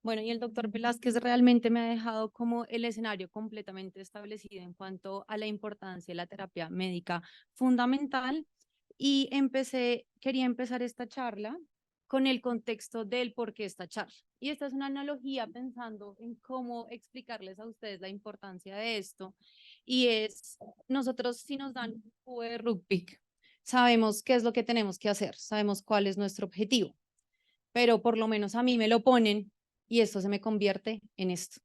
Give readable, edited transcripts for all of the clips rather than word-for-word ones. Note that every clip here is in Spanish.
Bueno, y el doctor Velázquez realmente me ha dejado como el escenario completamente establecido en cuanto a la importancia de la terapia médica fundamental y quería empezar esta charla con el contexto del por qué esta charla. Y esta es una analogía pensando en cómo explicarles a ustedes la importancia de esto. Y es, nosotros si nos dan un cubo de rugby, sabemos qué es lo que tenemos que hacer, sabemos cuál es nuestro objetivo, pero por lo menos a mí me lo ponen y esto se me convierte en esto.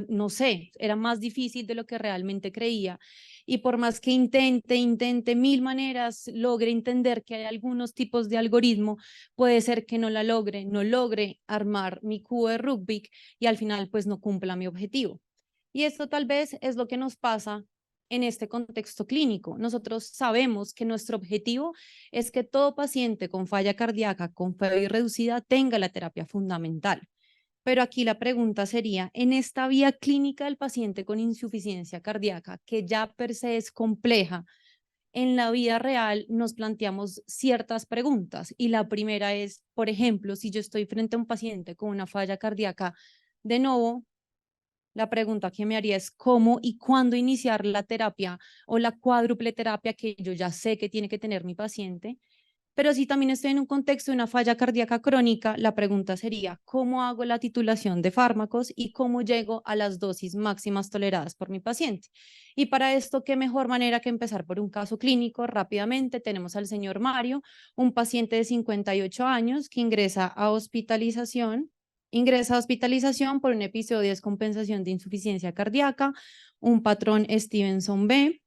No sé, era más difícil de lo que realmente creía. Y por más que intente mil maneras, logre entender que hay algunos tipos de algoritmo, puede ser que no la logre, no logre armar mi cubo de rugby y al final pues no cumpla mi objetivo. Y esto tal vez es lo que nos pasa en este contexto clínico. Nosotros sabemos que nuestro objetivo es que todo paciente con falla cardíaca con FEBI reducida tenga la terapia fundamental. Pero aquí la pregunta sería, en esta vía clínica del paciente con insuficiencia cardíaca, que ya per se es compleja, en la vida real nos planteamos ciertas preguntas. Y la primera es, por ejemplo, si yo estoy frente a un paciente con una falla cardíaca de nuevo, la pregunta que me haría es cómo y cuándo iniciar la terapia o la cuádruple terapia que yo ya sé que tiene que tener mi paciente. Pero si también estoy en un contexto de una falla cardíaca crónica, la pregunta sería, ¿cómo hago la titulación de fármacos y cómo llego a las dosis máximas toleradas por mi paciente? Y para esto, ¿qué mejor manera que empezar por un caso clínico? Rápidamente tenemos al señor Mario, un paciente de 58 años que ingresa a hospitalización por un episodio de descompensación de insuficiencia cardíaca, un patrón Stevenson B.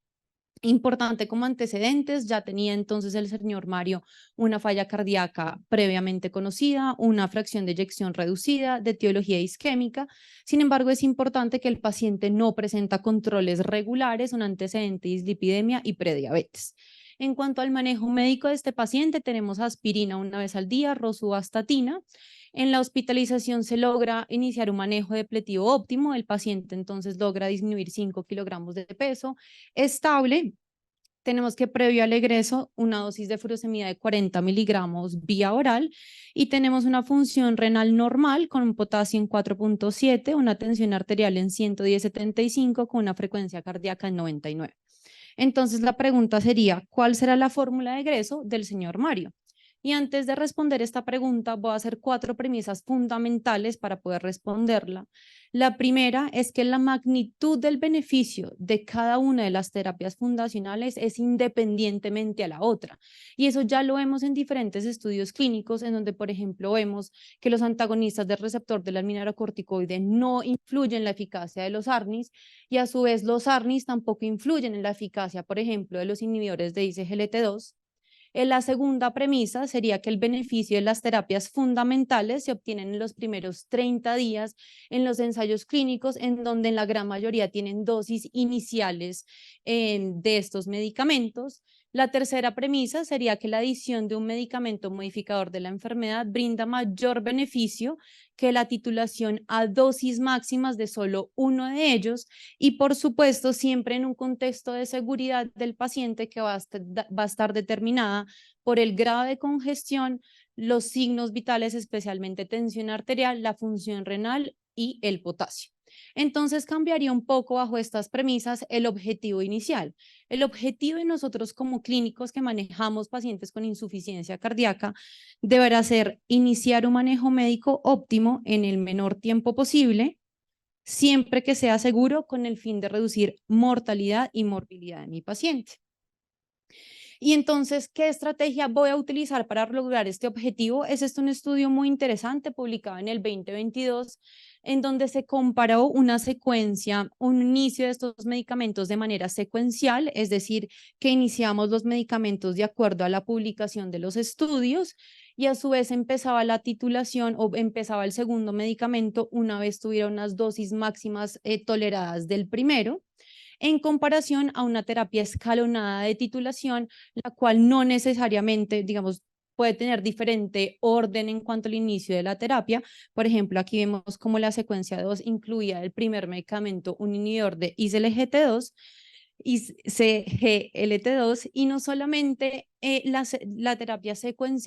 Importante como antecedentes, ya tenía entonces el señor Mario una falla cardíaca previamente conocida, una fracción de eyección reducida, de etiología isquémica. Sin embargo, es importante que el paciente no presenta controles regulares, un antecedente de dislipidemia y prediabetes. En cuanto al manejo médico de este paciente, tenemos aspirina una vez al día, rosuvastatina. En la hospitalización se logra iniciar un manejo depletivo óptimo, el paciente entonces logra disminuir 5 kilogramos de peso estable. Tenemos que previo al egreso una dosis de furosemida de 40 miligramos vía oral y tenemos una función renal normal con un potasio en 4.7, una tensión arterial en 110/75 con una frecuencia cardíaca en 99. Entonces la pregunta sería, ¿cuál será la fórmula de egreso del señor Mario? Y antes de responder esta pregunta, voy a hacer 4 premisas fundamentales para poder responderla. La primera es que la magnitud del beneficio de cada una de las terapias fundacionales es independientemente a la otra. Y eso ya lo vemos en diferentes estudios clínicos, en donde, por ejemplo, vemos que los antagonistas del receptor del alminerocorticoide no influyen en la eficacia de los ARNIs y a su vez los ARNIs tampoco influyen en la eficacia, por ejemplo, de los inhibidores de ICGLT2. La segunda premisa sería que el beneficio de las terapias fundamentales se obtienen en los primeros 30 días en los ensayos clínicos, en donde en la gran mayoría tienen dosis iniciales de estos medicamentos. La tercera premisa sería que la adición de un medicamento modificador de la enfermedad brinda mayor beneficio que la titulación a dosis máximas de solo uno de ellos y por supuesto siempre en un contexto de seguridad del paciente que va a estar determinada por el grado de congestión, los signos vitales, especialmente tensión arterial, la función renal y el potasio. Entonces cambiaría un poco bajo estas premisas el objetivo inicial. El objetivo de nosotros como clínicos que manejamos pacientes con insuficiencia cardíaca deberá ser iniciar un manejo médico óptimo en el menor tiempo posible, siempre que sea seguro con el fin de reducir mortalidad y morbilidad de mi paciente. Y entonces, ¿qué estrategia voy a utilizar para lograr este objetivo? Es un estudio muy interesante publicado en el 2022, en donde se comparó una secuencia, un inicio de estos medicamentos de manera secuencial, es decir, que iniciamos los medicamentos de acuerdo a la publicación de los estudios y a su vez empezaba la titulación o empezaba el segundo medicamento una vez tuviera unas dosis máximas toleradas del primero en comparación a una terapia escalonada de titulación, la cual no necesariamente, digamos, puede tener diferente orden en cuanto al inicio de la terapia. Por ejemplo, aquí vemos como la secuencia 2 incluía el primer medicamento, un inhibidor de ICGLT2 y CGLT2, y no solamente la terapia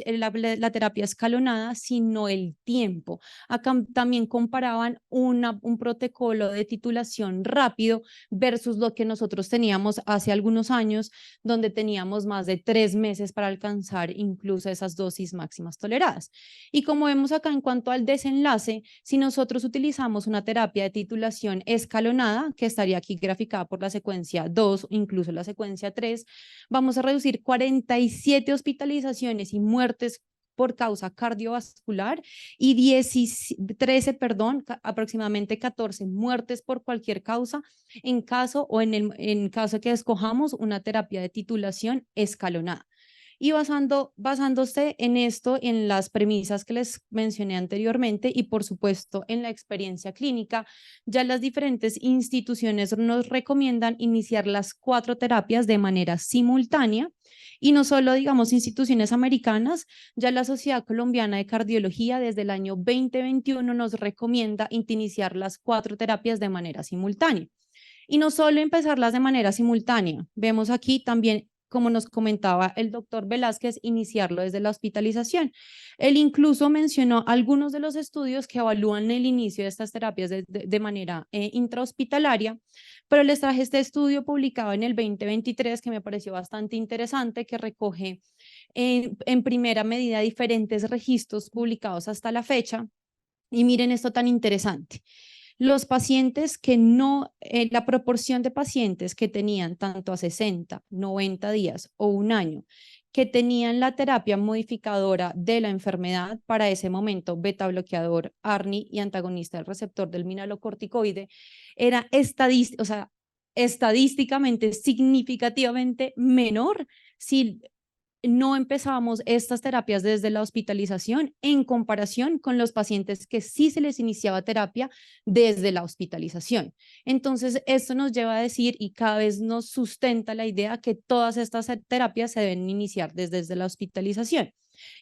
la terapia escalonada, sino el tiempo. Acá también comparaban un protocolo de titulación rápido versus lo que nosotros teníamos hace algunos años, donde teníamos más de 3 meses para alcanzar incluso esas dosis máximas toleradas. Y como vemos acá en cuanto al desenlace, si nosotros utilizamos una terapia de titulación escalonada, que estaría aquí graficada por la secuencia 2, incluso la secuencia 3, vamos a reducir 47 hospitalizaciones y muertes por causa cardiovascular y 13, perdón, aproximadamente 14 muertes por cualquier causa en caso o en caso que escojamos una terapia de titulación escalonada. Y basándose en esto, en las premisas que les mencioné anteriormente y por supuesto en la experiencia clínica, ya las diferentes instituciones nos recomiendan iniciar las 4 terapias de manera simultánea y no solo, digamos, instituciones americanas, ya la Sociedad Colombiana de Cardiología desde el año 2021 nos recomienda iniciar las 4 terapias de manera simultánea. Y no solo empezarlas de manera simultánea, vemos aquí también, como nos comentaba el doctor Velázquez, iniciarlo desde la hospitalización. Él incluso mencionó algunos de los estudios que evalúan el inicio de estas terapias de manera intrahospitalaria, pero les traje este estudio publicado en el 2023 que me pareció bastante interesante, que recoge en primera medida diferentes registros publicados hasta la fecha. Y miren esto tan interesante. Los pacientes que no, la proporción de pacientes que tenían tanto a 60, 90 días o un año, que tenían la terapia modificadora de la enfermedad, para ese momento beta bloqueador, ARNI y antagonista del receptor del mineralocorticoide, era estadísticamente significativamente menor si no empezábamos estas terapias desde la hospitalización en comparación con los pacientes que sí se les iniciaba terapia desde la hospitalización. Entonces, esto nos lleva a decir y cada vez nos sustenta la idea que todas estas terapias se deben iniciar desde la hospitalización.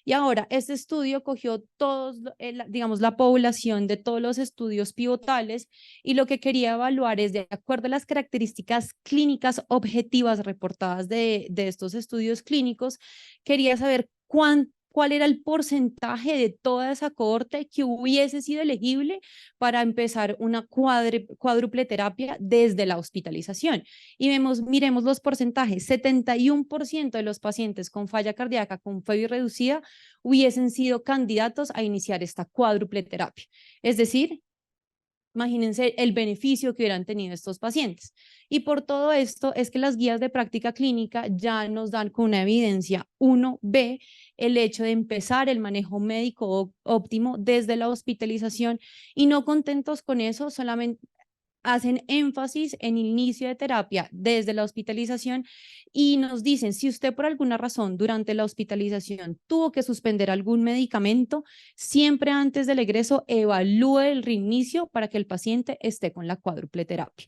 Y ahora, este estudio cogió todos, digamos, la población de todos los estudios pivotales y lo que quería evaluar es, de acuerdo a las características clínicas objetivas reportadas de estos estudios clínicos, quería saber cuál era el porcentaje de toda esa cohorte que hubiese sido elegible para empezar una cuádruple terapia desde la hospitalización. Y miremos los porcentajes: 71% de los pacientes con falla cardíaca con FEBI reducida hubiesen sido candidatos a iniciar esta cuádruple terapia. Es decir, imagínense el beneficio que hubieran tenido estos pacientes. Y por todo esto es que las guías de práctica clínica ya nos dan con una evidencia 1B el hecho de empezar el manejo médico óptimo desde la hospitalización, y no contentos con eso, solamente hacen énfasis en inicio de terapia desde la hospitalización y nos dicen: si usted por alguna razón durante la hospitalización tuvo que suspender algún medicamento, siempre antes del egreso evalúe el reinicio para que el paciente esté con la cuádruple terapia.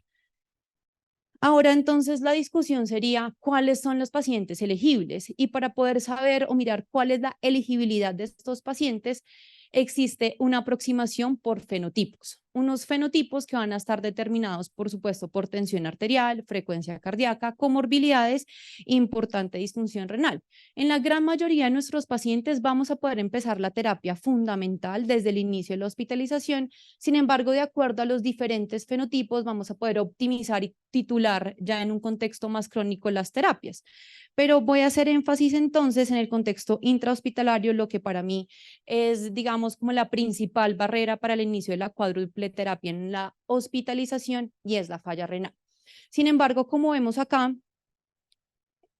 Ahora entonces la discusión sería cuáles son los pacientes elegibles, y para poder saber o mirar cuál es la elegibilidad de estos pacientes existe una aproximación por fenotipos. Unos fenotipos que van a estar determinados, por supuesto, por tensión arterial, frecuencia cardíaca, comorbilidades, importante disfunción renal. En la gran mayoría de nuestros pacientes vamos a poder empezar la terapia fundamental desde el inicio de la hospitalización. Sin embargo, de acuerdo a los diferentes fenotipos, vamos a poder optimizar y titular ya en un contexto más crónico las terapias. Pero voy a hacer énfasis entonces en el contexto intrahospitalario, lo que para mí es, digamos, como la principal barrera para el inicio de la cuádruple terapia en la hospitalización, y es la falla renal. Sin embargo, como vemos acá,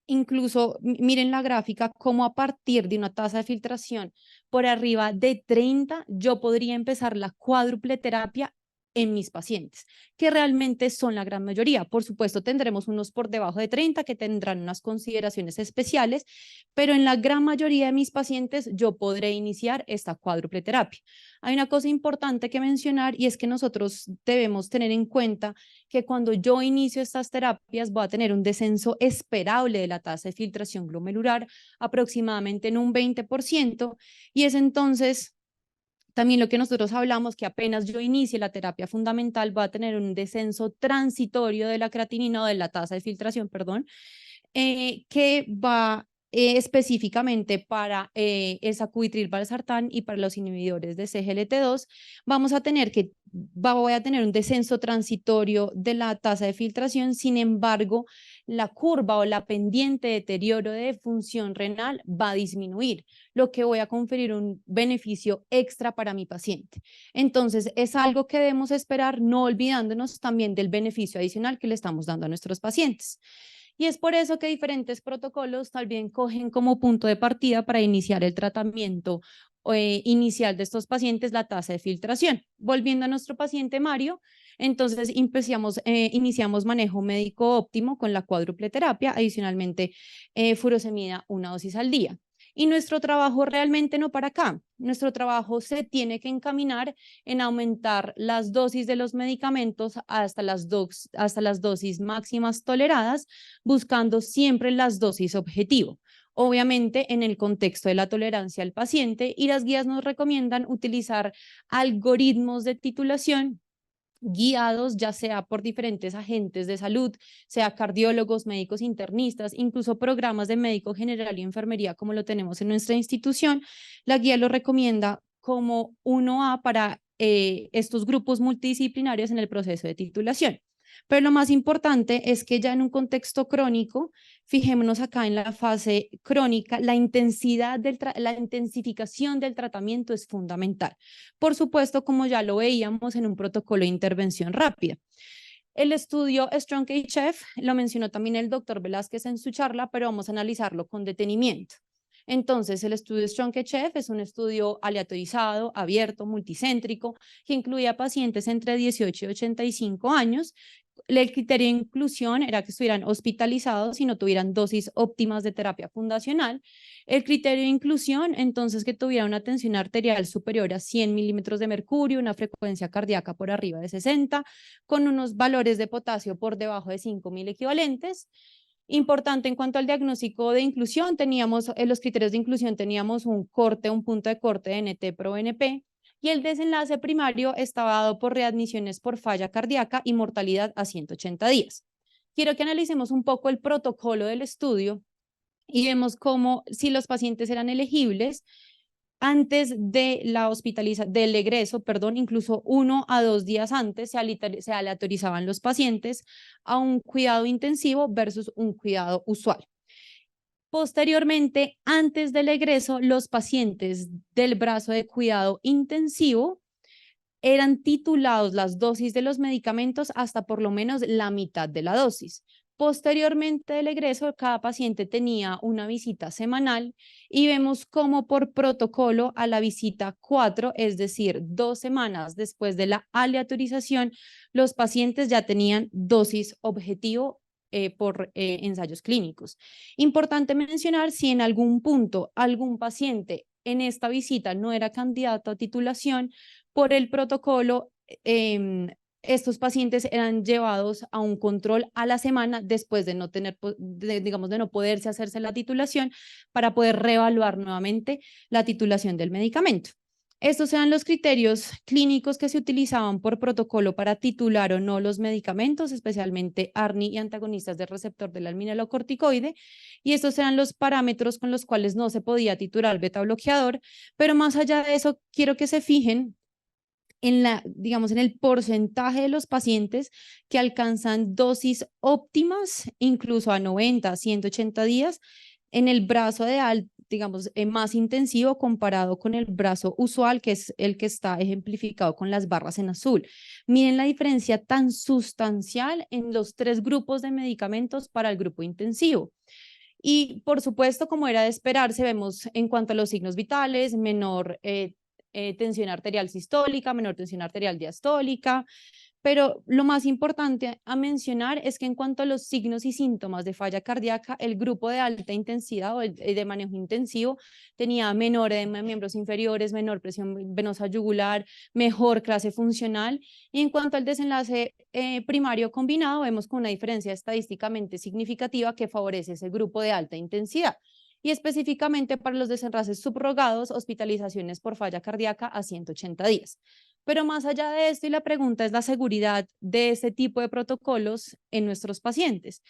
incluso miren la gráfica, como a partir de una tasa de filtración por arriba de 30, yo podría empezar la cuádruple terapia en mis pacientes, que realmente son la gran mayoría. Por supuesto, tendremos unos por debajo de 30 que tendrán unas consideraciones especiales, pero en la gran mayoría de mis pacientes yo podré iniciar esta cuádruple terapia. Hay una cosa importante que mencionar, y es que nosotros debemos tener en cuenta que cuando yo inicio estas terapias voy a tener un descenso esperable de la tasa de filtración glomerular, aproximadamente en un 20%, y es entonces también lo que nosotros hablamos, que apenas yo inicie la terapia fundamental va a tener un descenso transitorio de la creatinina o de la tasa de filtración, perdón, que va específicamente para el sacubitril valsartán y para los inhibidores de CGLT2, voy a tener un descenso transitorio de la tasa de filtración. Sin embargo, la curva o la pendiente de deterioro de función renal va a disminuir, lo que voy a conferir un beneficio extra para mi paciente. Entonces, es algo que debemos esperar, no olvidándonos también del beneficio adicional que le estamos dando a nuestros pacientes. Y es por eso que diferentes protocolos también cogen como punto de partida para iniciar el tratamiento inicial de estos pacientes la tasa de filtración. Volviendo a nuestro paciente Mario, entonces iniciamos manejo médico óptimo con la cuádruple terapia, adicionalmente furosemida una dosis al día. Y nuestro trabajo realmente no para acá. Nuestro trabajo se tiene que encaminar en aumentar las dosis de los medicamentos hasta las dosis máximas toleradas, buscando siempre las dosis objetivo. Obviamente, en el contexto de la tolerancia al paciente, y las guías nos recomiendan utilizar algoritmos de titulación guiados ya sea por diferentes agentes de salud, sea cardiólogos, médicos internistas, incluso programas de médico general y enfermería como lo tenemos en nuestra institución. La guía lo recomienda como 1A para estos grupos multidisciplinarios en el proceso de titulación. Pero lo más importante es que ya en un contexto crónico, fijémonos acá en la fase crónica, la intensificación del tratamiento es fundamental. Por supuesto, como ya lo veíamos en un protocolo de intervención rápida. El estudio STRONG-HF lo mencionó también el doctor Velázquez en su charla, pero vamos a analizarlo con detenimiento. Entonces, el estudio STRONG-HF es un estudio aleatorizado, abierto, multicéntrico, que incluía pacientes entre 18 y 85 años. El criterio de inclusión era que estuvieran hospitalizados y no tuvieran dosis óptimas de terapia fundacional. El criterio de inclusión, entonces, que tuviera una tensión arterial superior a 100 milímetros de mercurio, una frecuencia cardíaca por arriba de 60, con unos valores de potasio por debajo de 5.000 equivalentes. Importante en cuanto al diagnóstico de inclusión, teníamos los criterios de inclusión, teníamos un punto de corte de NT-proBNP, y el desenlace primario estaba dado por readmisiones por falla cardíaca y mortalidad a 180 días. Quiero que analicemos un poco el protocolo del estudio y vemos cómo, si los pacientes eran elegibles, antes de del egreso, perdón, incluso 1 a 2 días antes se aleatorizaban los pacientes a un cuidado intensivo versus un cuidado usual. Posteriormente, antes del egreso, los pacientes del brazo de cuidado intensivo eran titulados las dosis de los medicamentos hasta por lo menos la mitad de la dosis. Posteriormente del egreso, cada paciente tenía una visita semanal y vemos cómo por protocolo a la visita 4, es decir, 2 semanas después de la aleatorización, los pacientes ya tenían dosis objetivo por ensayos clínicos. Importante mencionar si en algún punto algún paciente en esta visita no era candidato a titulación, por el protocolo, estos pacientes eran llevados a un control a la semana después de no tener, digamos, de no poderse hacerse la titulación para poder reevaluar nuevamente la titulación del medicamento. Estos eran los criterios clínicos que se utilizaban por protocolo para titular o no los medicamentos, especialmente ARNI y antagonistas del receptor del alminelocorticoide, y estos eran los parámetros con los cuales no se podía titular beta bloqueador, pero más allá de eso, quiero que se fijen digamos, en el porcentaje de los pacientes que alcanzan dosis óptimas, incluso a 90, 180 días, en el brazo digamos, más intensivo comparado con el brazo usual, que es el que está ejemplificado con las barras en azul. Miren la diferencia tan sustancial en los 3 grupos de medicamentos para el grupo intensivo. Y por supuesto, como era de esperarse, vemos en cuanto a los signos vitales, menor tensión arterial sistólica, menor tensión arterial diastólica, pero lo más importante a mencionar es que en cuanto a los signos y síntomas de falla cardíaca, el grupo de alta intensidad o de manejo intensivo tenía menor edema de miembros inferiores, menor presión venosa yugular, mejor clase funcional, y en cuanto al desenlace primario combinado, vemos con una diferencia estadísticamente significativa que favorece ese grupo de alta intensidad. Y específicamente para los desenlaces subrogados, hospitalizaciones por falla cardíaca a 180 días. Pero más allá de esto, y la pregunta es la seguridad de este tipo de protocolos en nuestros pacientes.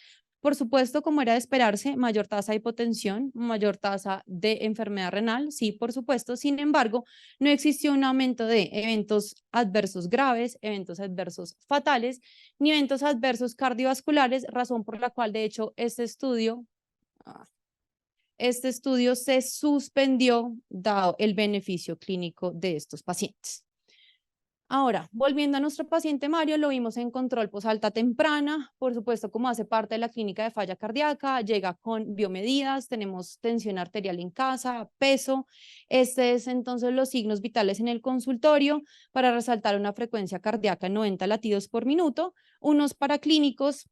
Por supuesto, como era de esperarse, mayor tasa de hipotensión, mayor tasa de enfermedad renal, sí, por supuesto. Sin embargo, no existió un aumento de eventos adversos graves, eventos adversos fatales, ni eventos adversos cardiovasculares, razón por la cual, de hecho, ah, este estudio se suspendió dado el beneficio clínico de estos pacientes. Ahora, volviendo a nuestro paciente Mario, lo vimos en control posalta temprana, por supuesto, como hace parte de la clínica de falla cardíaca, llega con biomedidas, tenemos tensión arterial en casa, peso. Este es entonces los signos vitales en el consultorio para resaltar una frecuencia cardíaca en 90 latidos por minuto, unos paraclínicos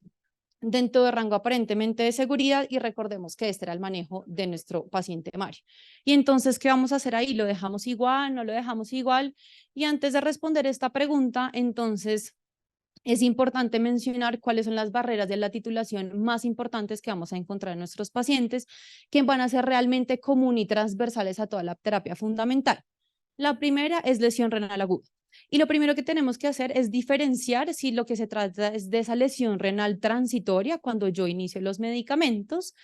dentro de rango aparentemente de seguridad y recordemos que este era el manejo de nuestro paciente Mario. Y entonces, ¿qué vamos a hacer ahí? ¿Lo dejamos igual? ¿No lo dejamos igual? Y antes de responder esta pregunta, entonces es importante mencionar cuáles son las barreras de la titulación más importantes que vamos a encontrar en nuestros pacientes, que van a ser realmente común y transversales a toda la terapia fundamental. La primera es lesión renal aguda. Y lo primero que tenemos que hacer es diferenciar si lo que se trata es de esa lesión renal transitoria cuando yo inicio los medicamentos.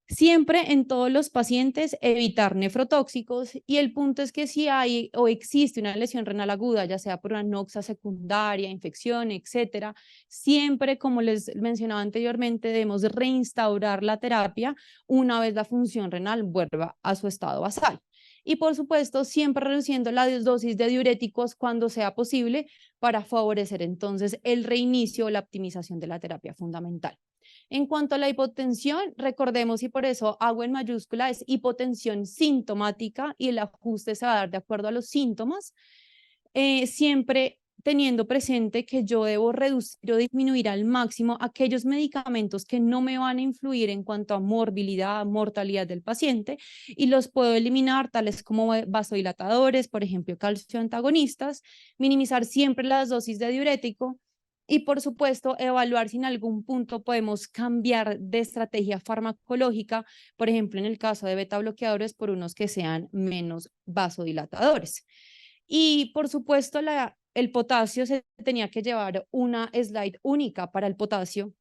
Siempre en todos los pacientes evitar nefrotóxicos y el punto es que si hay o existe una lesión renal aguda, ya sea por una noxa secundaria, infección, etcétera, siempre, como les mencionaba anteriormente, debemos reinstaurar la terapia una vez la función renal vuelva a su estado basal. Y por supuesto, siempre reduciendo la dosis de diuréticos cuando sea posible para favorecer entonces el reinicio o la optimización de la terapia fundamental. En cuanto a la hipotensión, recordemos y por eso hago en mayúscula, es hipotensión sintomática y el ajuste se va a dar de acuerdo a los síntomas, siempre teniendo presente que yo debo reducir o disminuir al máximo aquellos medicamentos que no me van a influir en cuanto a morbilidad, mortalidad del paciente y los puedo eliminar, tales como vasodilatadores, por ejemplo, calcio antagonistas, minimizar siempre las dosis de diurético y por supuesto evaluar si en algún punto podemos cambiar de estrategia farmacológica, por ejemplo, en el caso de beta bloqueadores por unos que sean menos vasodilatadores. Y por supuesto, el potasio se tenía que llevar una slide única para el potasio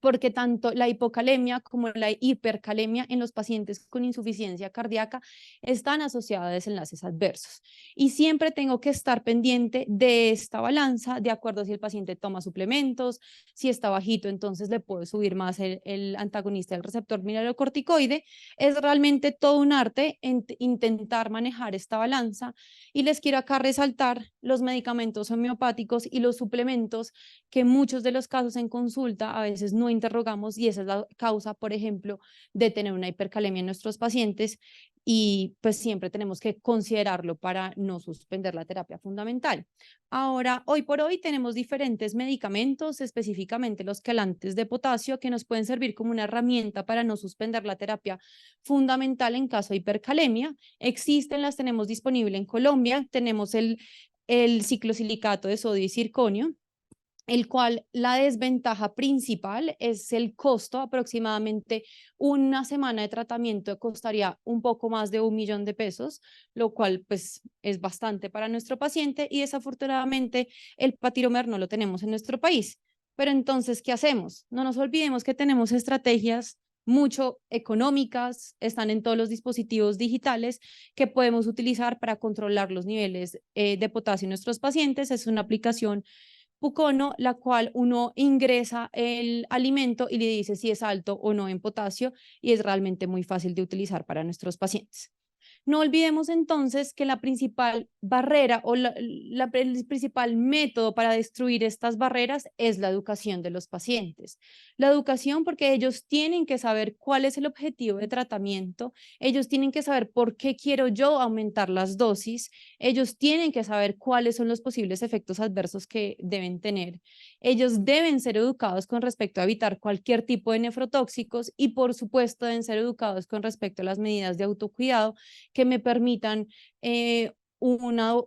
porque tanto la hipocalemia como la hipercalemia en los pacientes con insuficiencia cardíaca están asociadas a desenlaces adversos. Y siempre tengo que estar pendiente de esta balanza, de acuerdo a si el paciente toma suplementos, si está bajito, entonces le puedo subir más el antagonista del receptor mineralocorticoide. Es realmente todo un arte en intentar manejar esta balanza. Y les quiero acá resaltar los medicamentos homeopáticos y los suplementos que en muchos de los casos en consulta a veces no interrogamos y esa es la causa, por ejemplo, de tener una hipercalemia en nuestros pacientes y pues siempre tenemos que considerarlo para no suspender la terapia fundamental. Ahora, hoy por hoy tenemos diferentes medicamentos, específicamente los quelantes de potasio, que nos pueden servir como una herramienta para no suspender la terapia fundamental en caso de hipercalemia. Existen, las tenemos disponible en Colombia, tenemos el ciclosilicato de sodio y circonio, el cual la desventaja principal es el costo, aproximadamente una semana de tratamiento costaría un poco más de 1 millón de pesos, lo cual pues es bastante para nuestro paciente y desafortunadamente el patiromer no lo tenemos en nuestro país. Pero entonces, ¿qué hacemos? No nos olvidemos que tenemos estrategias mucho económicas, están en todos los dispositivos digitales que podemos utilizar para controlar los niveles de potasio en nuestros pacientes. Es una aplicación Pucono, la cual uno ingresa el alimento y le dice si es alto o no en potasio y es realmente muy fácil de utilizar para nuestros pacientes. No olvidemos entonces que la principal barrera o el principal método para destruir estas barreras es la educación de los pacientes. La educación porque ellos tienen que saber cuál es el objetivo de tratamiento, ellos tienen que saber por qué quiero yo aumentar las dosis, ellos tienen que saber cuáles son los posibles efectos adversos que deben tener. Ellos deben ser educados con respecto a evitar cualquier tipo de nefrotóxicos y por supuesto deben ser educados con respecto a las medidas de autocuidado que me permitan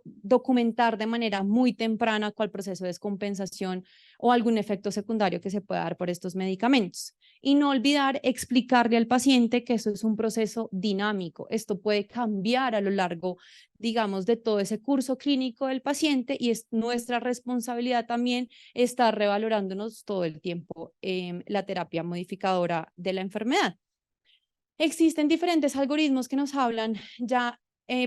documentar de manera muy temprana cuál proceso de descompensación o algún efecto secundario que se pueda dar por estos medicamentos. Y no olvidar explicarle al paciente que eso es un proceso dinámico. Esto puede cambiar a lo largo, digamos, de todo ese curso clínico del paciente y es nuestra responsabilidad también estar revalorándonos todo el tiempo la terapia modificadora de la enfermedad. Existen diferentes algoritmos que nos hablan ya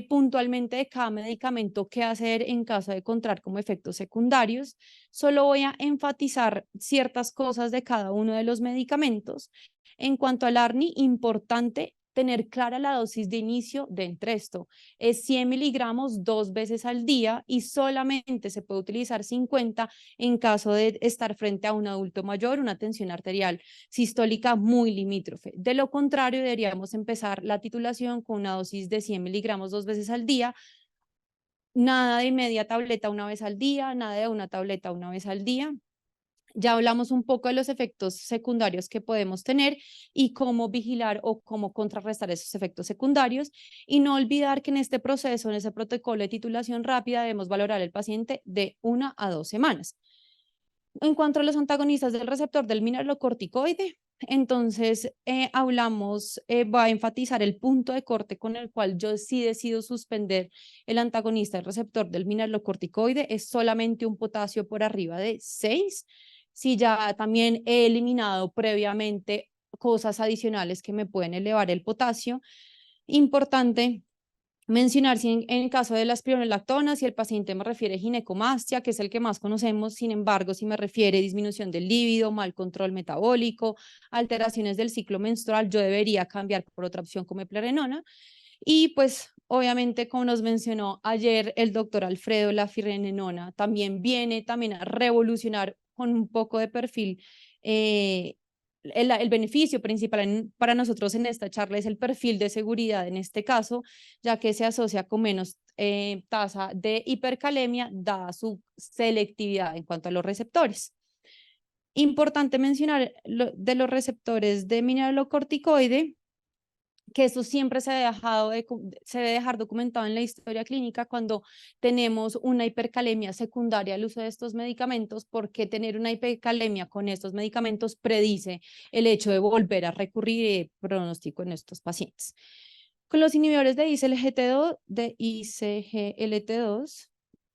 puntualmente de cada medicamento, qué hacer en caso de encontrar como efectos secundarios. Solo voy a enfatizar ciertas cosas de cada uno de los medicamentos. En cuanto al ARNI, importante tener clara la dosis de inicio de Entresto. Es 100 miligramos 2 veces al día y solamente se puede utilizar 50 en caso de estar frente a un adulto mayor, una tensión arterial sistólica muy limítrofe. De lo contrario, deberíamos empezar la titulación con una dosis de 100 miligramos 2 veces al día, nada de media tableta una vez al día, nada de una tableta una vez al día. Ya hablamos un poco de los efectos secundarios que podemos tener y cómo vigilar o cómo contrarrestar esos efectos secundarios. Y no olvidar que en este proceso, en ese protocolo de titulación rápida, debemos valorar al paciente de 1 a 2 semanas. En cuanto a los antagonistas del receptor del mineralocorticoide, entonces voy a enfatizar el punto de corte con el cual yo sí decido suspender el antagonista del receptor del mineralocorticoide, es solamente un potasio por arriba de 6. Si ya también he eliminado previamente cosas adicionales que me pueden elevar el potasio, importante mencionar si en caso de la espironolactona, si el paciente me refiere ginecomastia, que es el que más conocemos, sin embargo, si me refiere disminución del líbido, mal control metabólico, alteraciones del ciclo menstrual, yo debería cambiar por otra opción como eplerenona. Y pues obviamente, como nos mencionó ayer el doctor Alfredo, la firenenona también viene también a revolucionar con un poco de perfil el beneficio principal para nosotros en esta charla es el perfil de seguridad en este caso, ya que se asocia con menos tasa de hipercalemia dada su selectividad en cuanto a los receptores. Importante mencionar de los receptores de mineralocorticoide, que eso siempre se debe dejar documentado en la historia clínica cuando tenemos una hipercalemia secundaria al uso de estos medicamentos, porque tener una hipercalemia con estos medicamentos predice el hecho de volver a recurrir pronóstico en estos pacientes. Con los inhibidores de ICGLT2,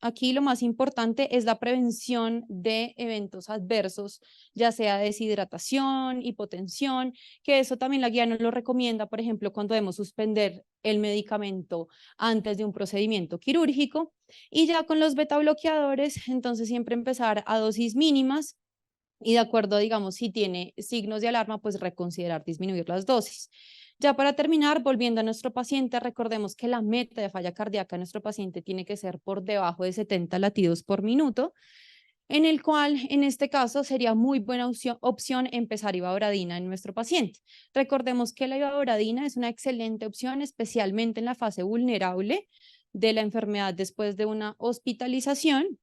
aquí lo más importante es la prevención de eventos adversos, ya sea deshidratación, hipotensión, que eso también la guía nos lo recomienda, por ejemplo, cuando debemos suspender el medicamento antes de un procedimiento quirúrgico. Y ya con los beta bloqueadores, entonces siempre empezar a dosis mínimas y de acuerdo, digamos, si tiene signos de alarma, pues reconsiderar disminuir las dosis. Ya para terminar, volviendo a nuestro paciente, recordemos que la meta de falla cardíaca en nuestro paciente tiene que ser por debajo de 70 latidos por minuto, en el cual, en este caso, sería muy buena opción empezar ivabradina en nuestro paciente. Recordemos que la ivabradina es una excelente opción, especialmente en la fase vulnerable de la enfermedad después de una hospitalización.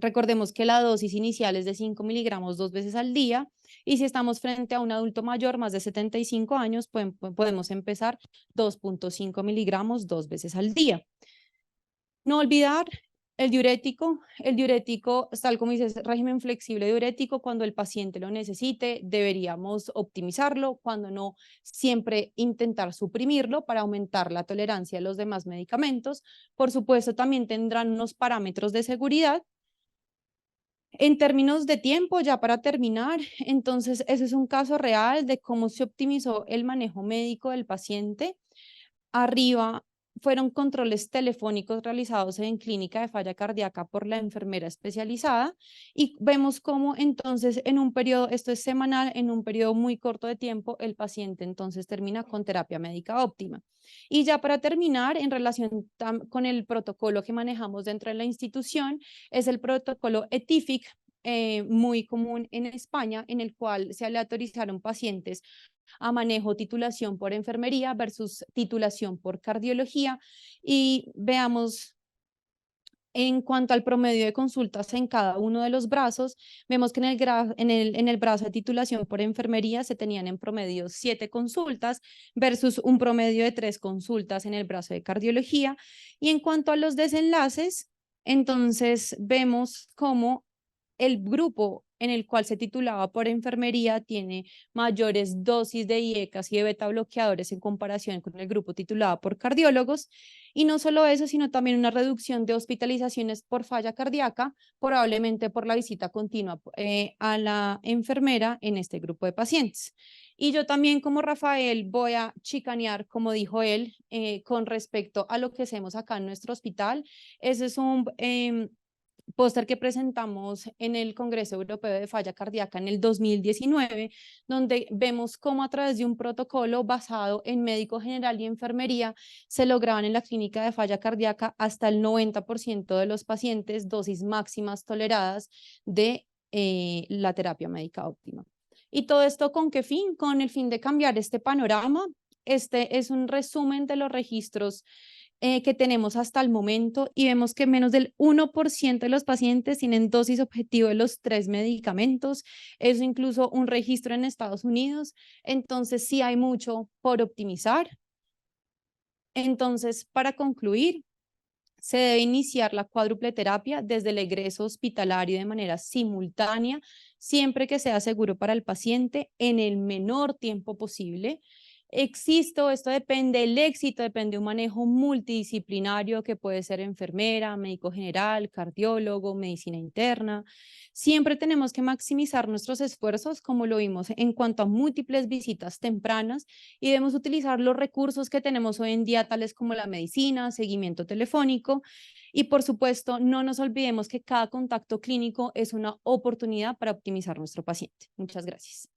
Recordemos que la dosis inicial es de 5 miligramos 2 veces al día y si estamos frente a un adulto mayor, más de 75 años, podemos empezar 2.5 miligramos 2 veces al día. No olvidar el diurético, tal como dices, régimen flexible diurético, cuando el paciente lo necesite, deberíamos optimizarlo, cuando no, siempre intentar suprimirlo para aumentar la tolerancia a los demás medicamentos. Por supuesto, también tendrán unos parámetros de seguridad. En términos de tiempo, ya para terminar, entonces ese es un caso real de cómo se optimizó el manejo médico del paciente. Arriba fueron controles telefónicos realizados en clínica de falla cardíaca por la enfermera especializada y vemos cómo entonces en un periodo, esto es semanal, en un periodo muy corto de tiempo, el paciente entonces termina con terapia médica óptima. Y ya para terminar, en relación con el protocolo que manejamos dentro de la institución, es el protocolo ETIFIC, muy común en España, en el cual se aleatorizaron pacientes a manejo titulación por enfermería versus titulación por cardiología y veamos En cuanto al promedio de consultas en cada uno de los brazos, vemos que en el brazo de titulación por enfermería se tenían en promedio 7 consultas versus un promedio de 3 consultas en el brazo de cardiología. Y en cuanto a los desenlaces, entonces vemos cómo el grupo en el cual se titulaba por enfermería tiene mayores dosis de IECAS y de beta bloqueadores en comparación con el grupo titulado por cardiólogos. Y no solo eso, sino también una reducción de hospitalizaciones por falla cardíaca, probablemente por la visita continua a la enfermera en este grupo de pacientes. Y yo también, como Rafael, voy a chicanear, como dijo él, con respecto a lo que hacemos acá en nuestro hospital. Ese es un póster que presentamos en el Congreso Europeo de Falla Cardíaca en el 2019, donde vemos cómo a través de un protocolo basado en médico general y enfermería se lograban en la clínica de falla cardíaca hasta el 90% de los pacientes dosis máximas toleradas de la terapia médica óptima. ¿Y todo esto con qué fin? Con el fin de cambiar este panorama. Este es un resumen de los registros que tenemos hasta el momento y vemos que menos del 1% de los pacientes tienen dosis objetivo de los 3 medicamentos. Eso incluso un registro en Estados Unidos. Entonces, sí hay mucho por optimizar. Entonces, para concluir, se debe iniciar la cuádruple terapia desde el egreso hospitalario de manera simultánea, siempre que sea seguro para el paciente, en el menor tiempo posible. Esto depende, el éxito depende de un manejo multidisciplinario que puede ser enfermera, médico general, cardiólogo, medicina interna. Siempre tenemos que maximizar nuestros esfuerzos, como lo vimos en cuanto a múltiples visitas tempranas, y debemos utilizar los recursos que tenemos hoy en día, tales como la medicina, seguimiento telefónico, y por supuesto, no nos olvidemos que cada contacto clínico es una oportunidad para optimizar nuestro paciente. Muchas gracias.